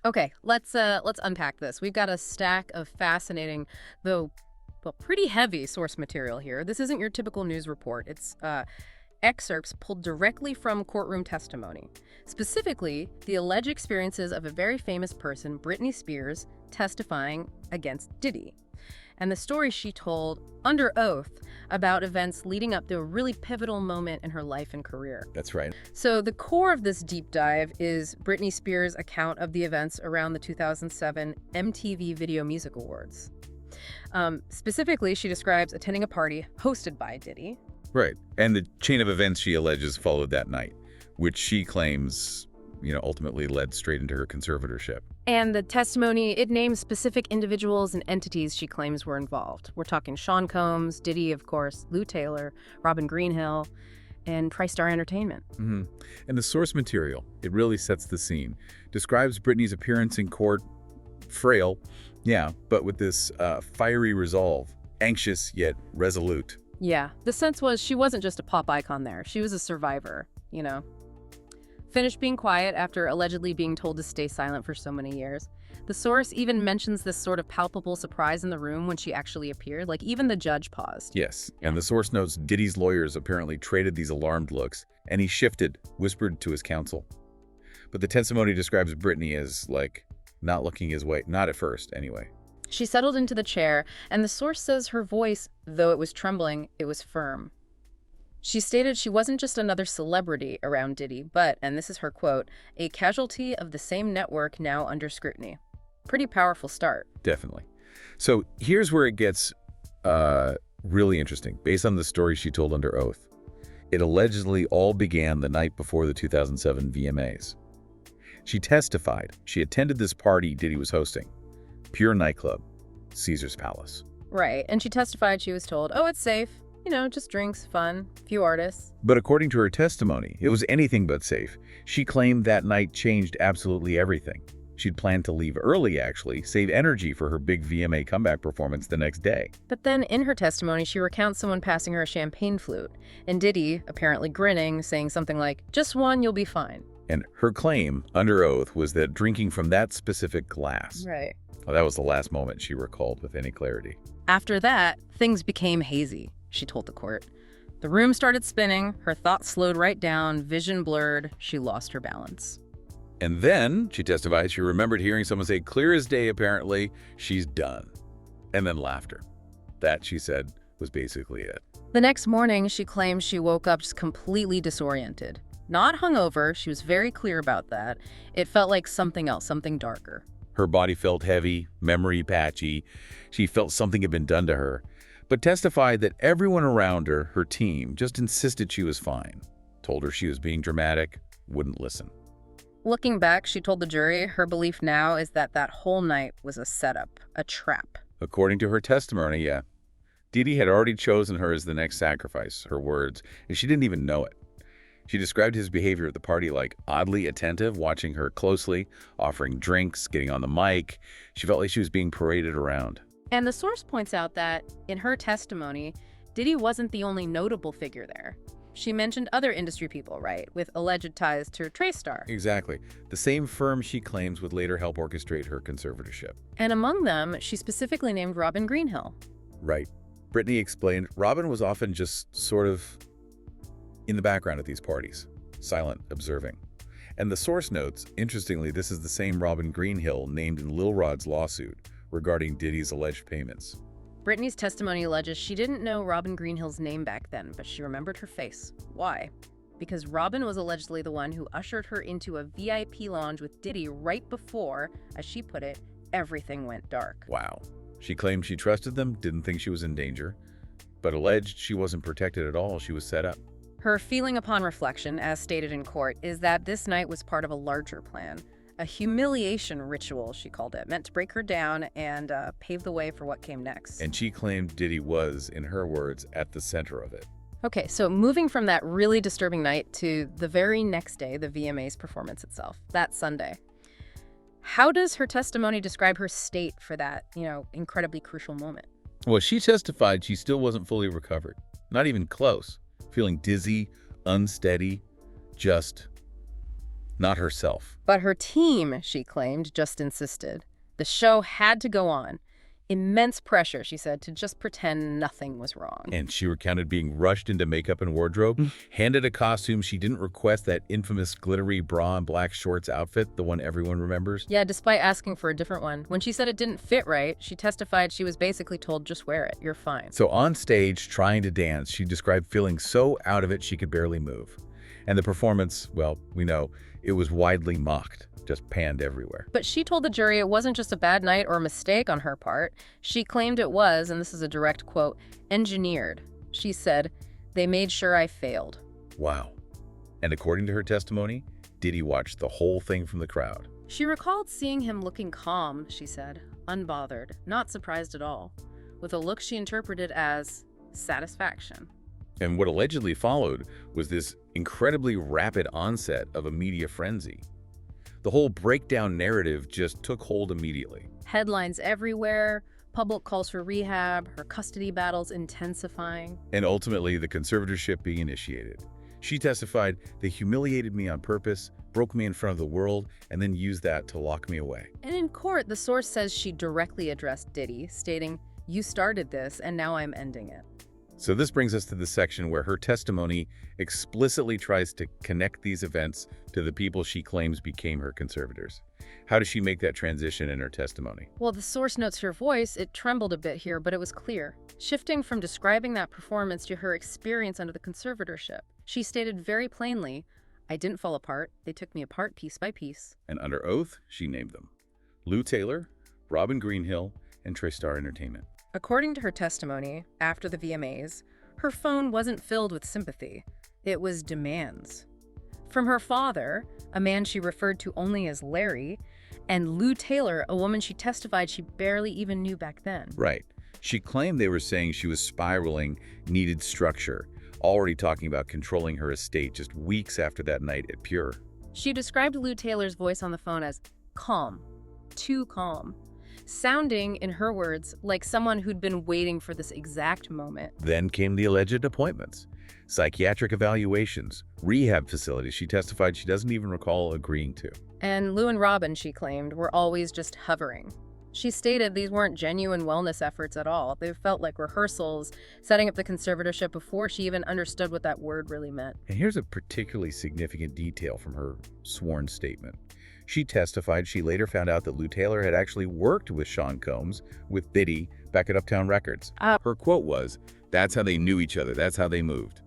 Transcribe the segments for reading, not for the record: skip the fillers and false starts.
Okay, let's unpack this. We've got a stack of fascinating, though well, pretty heavy source material here. This isn't your typical news report. It's excerpts pulled directly from courtroom testimony. Specifically, the alleged experiences of a very famous person, Britney Spears, testifying against Diddy. And the story she told under oath about events leading up to a really pivotal moment in her life and career. That's right. So the core of this deep dive is Britney Spears' account of the events around the 2007 MTV Video Music Awards. Specifically, she describes attending a party hosted by Diddy. Right. And the chain of events she alleges followed that night, which she claims, ultimately led straight into her conservatorship. And the testimony, it names specific individuals and entities she claims were involved. We're talking Sean Combs, Diddy, of course, Lou Taylor, Robin Greenhill, and TriStar Entertainment. Mm-hmm. And the source material, it really sets the scene. Describes Britney's appearance in court, frail, yeah, but with this fiery resolve, anxious yet resolute. Yeah, the sense was she wasn't just a pop icon there. She was a survivor, Finished being quiet after allegedly being told to stay silent for so many years. The source even mentions this sort of palpable surprise in the room when she actually appeared, like even the judge paused. Yes, and the source notes Diddy's lawyers apparently traded these alarmed looks, and he shifted, whispered to his counsel. But the testimony describes Britney as, not looking his way, not at first, anyway. She settled into the chair, and the source says her voice, though it was trembling, it was firm. She stated she wasn't just another celebrity around Diddy, but, and this is her quote, a casualty of the same network now under scrutiny. Pretty powerful start. Definitely. So here's where it gets really interesting, based on the story she told under oath. It allegedly all began the night before the 2007 VMAs. She testified she attended this party Diddy was hosting, Pure Nightclub, Caesar's Palace. Right, and she testified she was told, oh, it's safe. Just drinks, fun, few artists. But according to her testimony, it was anything but safe. She claimed that night changed absolutely everything. She'd planned to leave early, actually, save energy for her big VMA comeback performance the next day. But then in her testimony, she recounts someone passing her a champagne flute, and Diddy, apparently grinning, saying something like, just one, you'll be fine. And her claim, under oath, was that drinking from that specific glass. Right. Well, that was the last moment she recalled with any clarity. After that, things became hazy, she told the court. The room started spinning, her thoughts slowed right down, vision blurred, she lost her balance. And then, she testified, she remembered hearing someone say, clear as day apparently, she's done. And then laughter. That, she said, was basically it. The next morning, she claimed she woke up just completely disoriented. Not hungover, she was very clear about that. It felt like something else, something darker. Her body felt heavy, memory patchy. She felt something had been done to her, but testified that everyone around her, her team, just insisted she was fine. Told her she was being dramatic, wouldn't listen. Looking back, she told the jury her belief now is that that whole night was a setup, a trap. According to her testimony, yeah. Diddy had already chosen her as the next sacrifice, her words, and she didn't even know it. She described his behavior at the party like oddly attentive, watching her closely, offering drinks, getting on the mic. She felt like she was being paraded around. And the source points out that, in her testimony, Diddy wasn't the only notable figure there. She mentioned other industry people, right, with alleged ties to TriStar. Exactly. The same firm she claims would later help orchestrate her conservatorship. And among them, she specifically named Robin Greenhill. Right. Britney explained Robin was often just sort of in the background at these parties, silent, observing. And the source notes, interestingly, this is the same Robin Greenhill named in Lil Rod's lawsuit regarding Diddy's alleged payments. Britney's testimony alleges she didn't know Robin Greenhill's name back then, but she remembered her face. Why? Because Robin was allegedly the one who ushered her into a VIP lounge with Diddy right before, as she put it, everything went dark. Wow. She claimed she trusted them, didn't think she was in danger, but alleged she wasn't protected at all, she was set up. Her feeling upon reflection, as stated in court, is that this night was part of a larger plan. A humiliation ritual, she called it, meant to break her down and pave the way for what came next. And she claimed Diddy was, in her words, at the center of it. Okay, so moving from that really disturbing night to the very next day, the VMA's performance itself, that Sunday. How does her testimony describe her state for that, incredibly crucial moment? Well, she testified she still wasn't fully recovered, not even close, feeling dizzy, unsteady, just not herself. But her team, she claimed, just insisted. The show had to go on. Immense pressure, she said, to just pretend nothing was wrong. And she recounted being rushed into makeup and wardrobe, handed a costume she didn't request, that infamous glittery bra and black shorts outfit, the one everyone remembers. Yeah, despite asking for a different one. When she said it didn't fit right, she testified she was basically told, just wear it, you're fine. So on stage, trying to dance, she described feeling so out of it she could barely move. And the performance, well, we know, it was widely mocked, just panned everywhere. But she told the jury it wasn't just a bad night or a mistake on her part. She claimed it was, and this is a direct quote, engineered. She said, "They made sure I failed." Wow. And according to her testimony, Diddy watched the whole thing from the crowd. She recalled seeing him looking calm, she said, unbothered, not surprised at all, with a look she interpreted as satisfaction. And what allegedly followed was this incredibly rapid onset of a media frenzy. The whole breakdown narrative just took hold immediately. Headlines everywhere, public calls for rehab, her custody battles intensifying. And ultimately, the conservatorship being initiated. She testified, "They humiliated me on purpose, broke me in front of the world, and then used that to lock me away." And in court, the source says she directly addressed Diddy, stating, "You started this, and now I'm ending it." So this brings us to the section where her testimony explicitly tries to connect these events to the people she claims became her conservators. How does she make that transition in her testimony? Well, the source notes her voice. It trembled a bit here, but it was clear. Shifting from describing that performance to her experience under the conservatorship, she stated very plainly, "I didn't fall apart. They took me apart piece by piece." And under oath, she named them: Lou Taylor, Robin Greenhill, and TriStar Entertainment. According to her testimony, after the VMAs, her phone wasn't filled with sympathy. It was demands. From her father, a man she referred to only as Larry, and Lou Taylor, a woman she testified she barely even knew back then. Right. She claimed they were saying she was spiraling, needed structure, already talking about controlling her estate just weeks after that night at Pure. She described Lou Taylor's voice on the phone as calm, too calm, sounding, in her words, like someone who'd been waiting for this exact moment. Then came the alleged appointments, psychiatric evaluations, rehab facilities she testified she doesn't even recall agreeing to. And Lou and Robin, she claimed, were always just hovering. She stated these weren't genuine wellness efforts at all. They felt like rehearsals, setting up the conservatorship before she even understood what that word really meant. And here's a particularly significant detail from her sworn statement. She testified she later found out that Lou Taylor had actually worked with Sean Combs, with Diddy, back at Uptown Records. Her quote was, "That's how they knew each other, that's how they moved."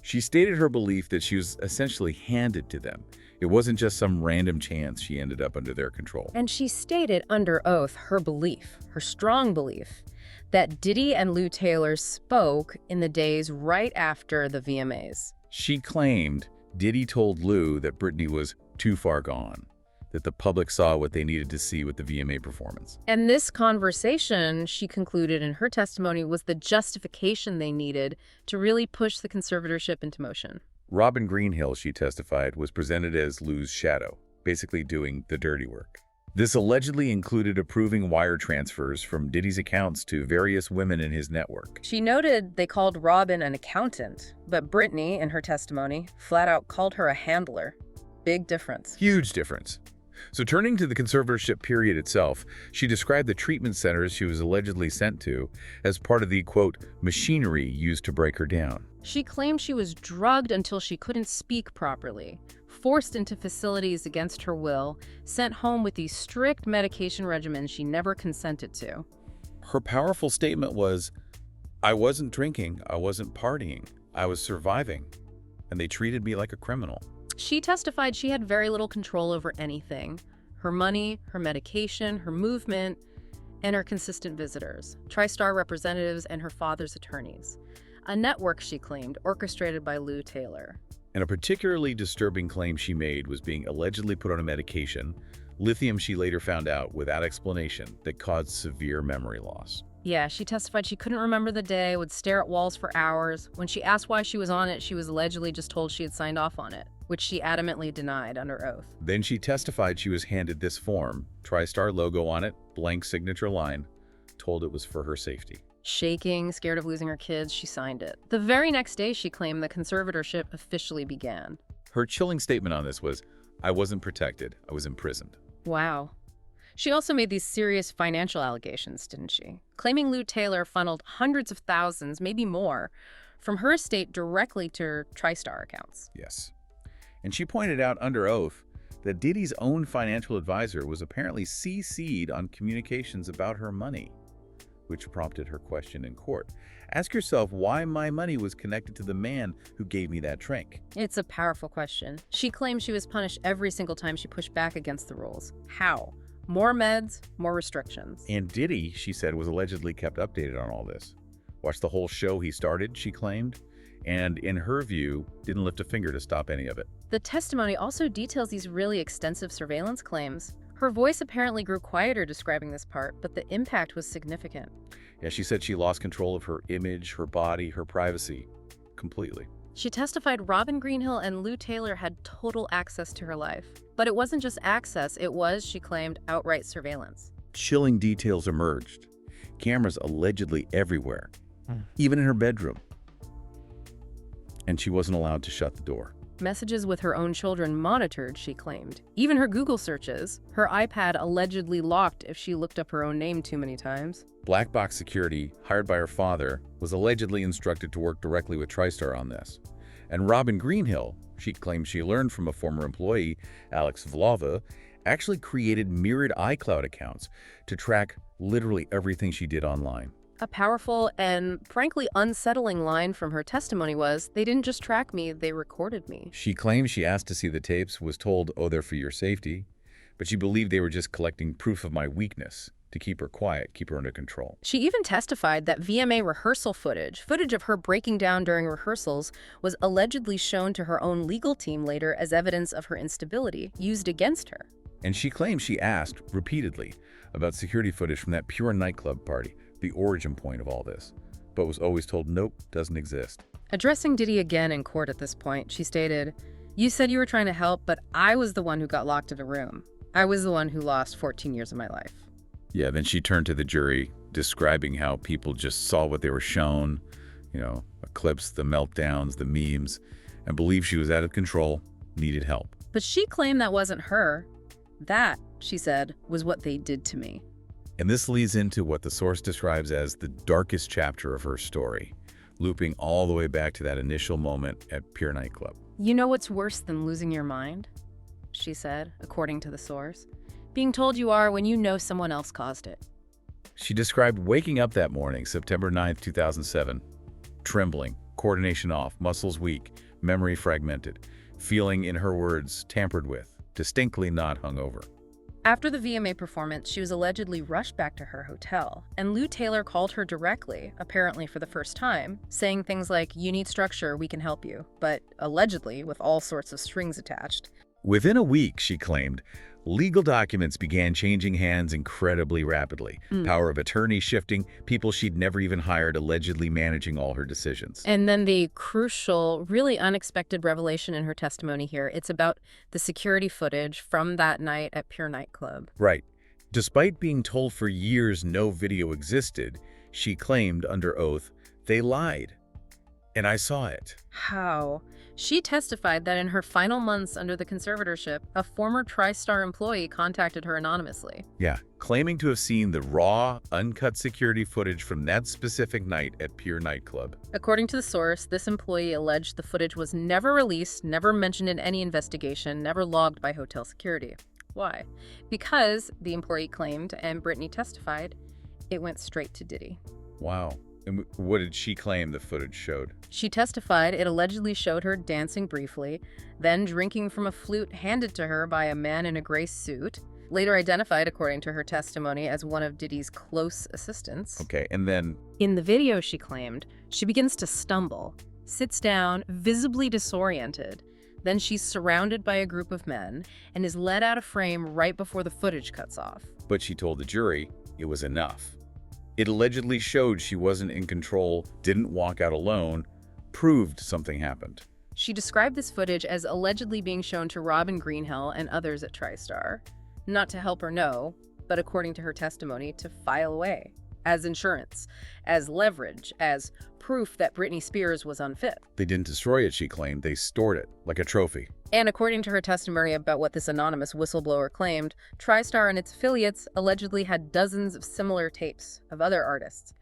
She stated her belief that she was essentially handed to them. It wasn't just some random chance she ended up under their control. And she stated under oath her belief, her strong belief, that Diddy and Lou Taylor spoke in the days right after the VMAs. She claimed Diddy told Lou that Britney was too far gone, that the public saw what they needed to see with the VMA performance. And this conversation, she concluded in her testimony, was the justification they needed to really push the conservatorship into motion. Robin Greenhill, she testified, was presented as Lou's shadow, basically doing the dirty work. This allegedly included approving wire transfers from Diddy's accounts to various women in his network. She noted they called Robin an accountant, but Britney, in her testimony, flat out called her a handler. Big difference. Huge difference. So turning to the conservatorship period itself, she described the treatment centers she was allegedly sent to as part of the, quote, machinery used to break her down. She claimed she was drugged until she couldn't speak properly, forced into facilities against her will, sent home with these strict medication regimens she never consented to. Her powerful statement was, "I wasn't drinking, I wasn't partying, I was surviving, and they treated me like a criminal." She testified she had very little control over anything: her money, her medication, her movement, and her consistent visitors, TriStar representatives, and her father's attorneys. A network, she claimed, orchestrated by Lou Taylor. And a particularly disturbing claim she made was being allegedly put on a medication, lithium she later found out without explanation, that caused severe memory loss. Yeah, she testified she couldn't remember the day, would stare at walls for hours. When she asked why she was on it, she was allegedly just told she had signed off on it, which she adamantly denied under oath. Then she testified she was handed this form, TriStar logo on it, blank signature line, told it was for her safety. Shaking, scared of losing her kids, she signed it. The very next day, she claimed the conservatorship officially began. Her chilling statement on this was, I wasn't protected. I was imprisoned. Wow. She also made these serious financial allegations, didn't she? Claiming Lou Taylor funneled hundreds of thousands, maybe more, from her estate directly to her TriStar accounts. Yes. And she pointed out under oath that Diddy's own financial advisor was apparently CC'd on communications about her money, which prompted her question in court. Ask yourself why my money was connected to the man who gave me that drink. It's a powerful question. She claims she was punished every single time she pushed back against the rules. How? More meds, more restrictions. And Diddy, she said, was allegedly kept updated on all this. Watched the whole show he started, she claimed, and in her view, didn't lift a finger to stop any of it. The testimony also details these really extensive surveillance claims. Her voice apparently grew quieter describing this part, but the impact was significant. Yeah, she said she lost control of her image, her body, her privacy, completely. She testified Robin Greenhill and Lou Taylor had total access to her life. But it wasn't just access, it was, she claimed, outright surveillance. Chilling details emerged. Cameras allegedly everywhere, even in her bedroom. And she wasn't allowed to shut the door. Messages with her own children monitored, she claimed. Even her Google searches. Her iPad allegedly locked if she looked up her own name too many times. Black box security, hired by her father, was allegedly instructed to work directly with TriStar on this. And Robin Greenhill, she claimed she learned from a former employee, Alex Vlova, actually created mirrored iCloud accounts to track literally everything she did online. A powerful and, frankly, unsettling line from her testimony was, they didn't just track me, they recorded me. She claimed she asked to see the tapes, was told, oh, they're for your safety, but she believed they were just collecting proof of my weakness to keep her quiet, keep her under control. She even testified that VMA rehearsal footage of her breaking down during rehearsals, was allegedly shown to her own legal team later as evidence of her instability, used against her. And she claimed she asked repeatedly about security footage from that Pure Nightclub party, the origin point of all this, but was always told, nope, doesn't exist. Addressing Diddy again in court at this point, she stated, "You said you were trying to help, but I was the one who got locked in a room. I was the one who lost 14 years of my life." Yeah, then she turned to the jury, describing how people just saw what they were shown, clips, the meltdowns, the memes, and believed she was out of control, needed help. But she claimed that wasn't her. That, she said, was what they did to me. And this leads into what the source describes as the darkest chapter of her story, looping all the way back to that initial moment at Pure Nightclub. You know what's worse than losing your mind? She said, according to the source. Being told you are when you know someone else caused it. She described waking up that morning, September 9th, 2007, trembling, coordination off, muscles weak, memory fragmented, feeling, in her words, tampered with, distinctly not hungover. After the VMA performance, she was allegedly rushed back to her hotel, and Lou Taylor called her directly, apparently for the first time, saying things like, "You need structure, we can help you," but allegedly with all sorts of strings attached. Within a week, she claimed, legal documents began changing hands incredibly rapidly. Power of attorney shifting, people she'd never even hired allegedly managing all her decisions. And then the crucial, really unexpected revelation in her testimony here. It's about the security footage from that night at Pure Nightclub. Right. Despite being told for years no video existed, she claimed under oath, they lied. And I saw it. How? She testified that in her final months under the conservatorship, a former TriStar employee contacted her anonymously. Yeah, claiming to have seen the raw, uncut security footage from that specific night at Pure Nightclub. According to the source, this employee alleged the footage was never released, never mentioned in any investigation, never logged by hotel security. Why? Because, the employee claimed, and Britney testified, it went straight to Diddy. Wow. And what did she claim the footage showed? She testified it allegedly showed her dancing briefly, then drinking from a flute handed to her by a man in a gray suit, later identified, according to her testimony, as one of Diddy's close assistants. Okay, and then... In the video, she claimed, she begins to stumble, sits down, visibly disoriented. Then she's surrounded by a group of men and is led out of frame right before the footage cuts off. But she told the jury it was enough. It allegedly showed she wasn't in control, didn't walk out alone, proved something happened. She described this footage as allegedly being shown to Robin Greenhill and others at TriStar, not to help her know, but according to her testimony, to file away, as insurance, as leverage, as proof that Britney Spears was unfit. They didn't destroy it, she claimed. They stored it, like a trophy. And according to her testimony about what this anonymous whistleblower claimed, TriStar and its affiliates allegedly had dozens of similar tapes of other artists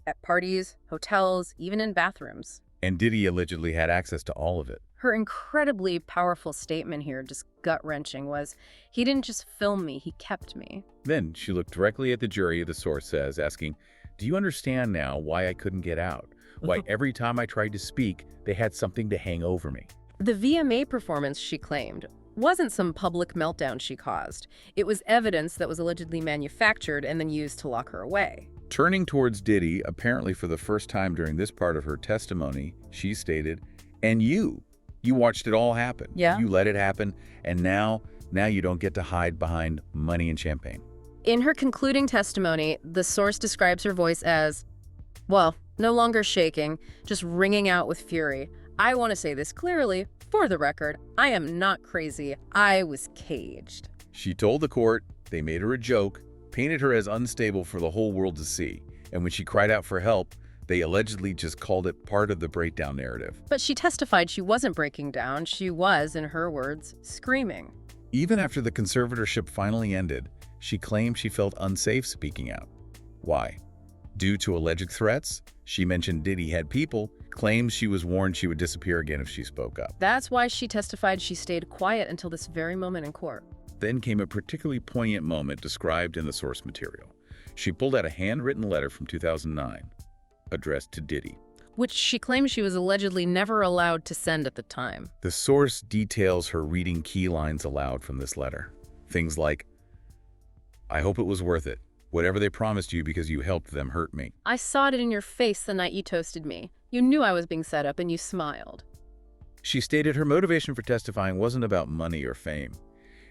at parties, hotels, even in bathrooms. And Diddy allegedly had access to all of it. Her incredibly powerful statement here, just gut-wrenching, was, "He didn't just film me, he kept me." Then she looked directly at the jury, the source says, asking, "Do you understand now why I couldn't get out? Why every time I tried to speak, they had something to hang over me?" The VMA performance, she claimed, wasn't some public meltdown she caused. It was evidence that was allegedly manufactured and then used to lock her away. Turning towards Diddy, apparently for the first time during this part of her testimony, she stated, "And you watched it all happen. Yeah. You let it happen, and now you don't get to hide behind money and champagne." In her concluding testimony, the source describes her voice as, well, no longer shaking, just ringing out with fury. "I want to say this clearly, for the record, I am not crazy. I was caged." She told the court they made her a joke, painted her as unstable for the whole world to see, and when she cried out for help, they allegedly just called it part of the breakdown narrative. But she testified she wasn't breaking down. She was, in her words, screaming. Even after the conservatorship finally ended, she claimed she felt unsafe speaking out. Why? Due to alleged threats? She mentioned Diddy had people, claims she was warned she would disappear again if she spoke up. That's why she testified she stayed quiet until this very moment in court. Then came a particularly poignant moment described in the source material. She pulled out a handwritten letter from 2009, addressed to Diddy, which she claims she was allegedly never allowed to send at the time. The source details her reading key lines aloud from this letter. Things like, "I hope it was worth it. Whatever they promised you because you helped them hurt me. I saw it in your face the night you toasted me. You knew I was being set up and you smiled." She stated her motivation for testifying wasn't about money or fame.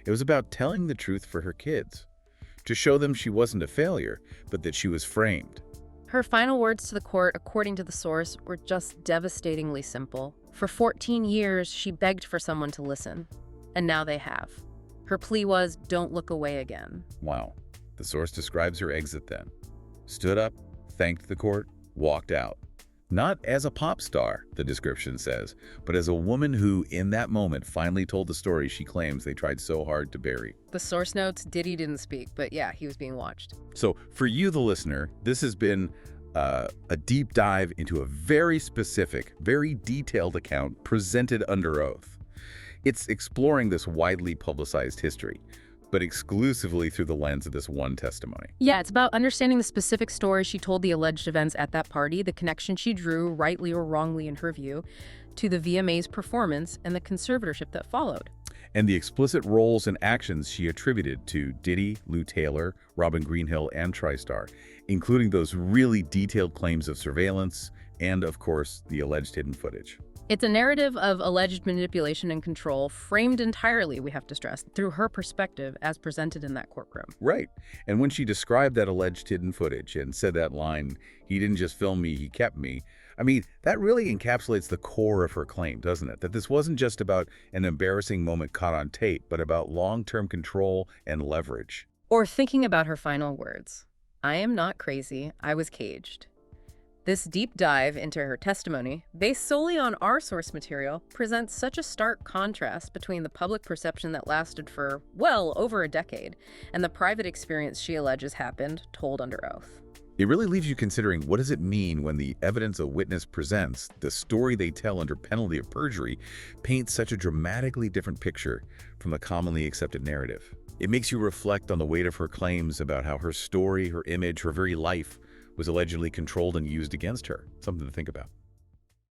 It was about telling the truth for her kids, to show them she wasn't a failure, but that she was framed. Her final words to the court, according to the source, were just devastatingly simple. For 14 years, she begged for someone to listen, and now they have. Her plea was, "Don't look away again." Wow. The source describes her exit then. Stood up, thanked the court, walked out. Not as a pop star, the description says, but as a woman who, in that moment, finally told the story she claims they tried so hard to bury. The source notes, Diddy didn't speak, but yeah, he was being watched. So for you, the listener, this has been a deep dive into a very specific, very detailed account presented under oath. It's exploring this widely publicized history, but exclusively through the lens of this one testimony. Yeah, it's about understanding the specific story she told, the alleged events at that party, the connection she drew, rightly or wrongly in her view, to the VMA's performance and the conservatorship that followed. And the explicit roles and actions she attributed to Diddy, Lou Taylor, Robin Greenhill, and TriStar, including those really detailed claims of surveillance and, of course, the alleged hidden footage. It's a narrative of alleged manipulation and control, framed entirely, we have to stress, through her perspective as presented in that courtroom. Right. And when she described that alleged hidden footage and said that line, "He didn't just film me, he kept me," I mean, that really encapsulates the core of her claim, doesn't it? That this wasn't just about an embarrassing moment caught on tape, but about long-term control and leverage. Or thinking about her final words, "I am not crazy, I was caged." This deep dive into her testimony, based solely on our source material, presents such a stark contrast between the public perception that lasted for, well, over a decade, and the private experience she alleges happened, told under oath. It really leaves you considering, what does it mean when the evidence a witness presents, the story they tell under penalty of perjury, paints such a dramatically different picture from the commonly accepted narrative? It makes you reflect on the weight of her claims about how her story, her image, her very life was allegedly controlled and used against her. Something to think about.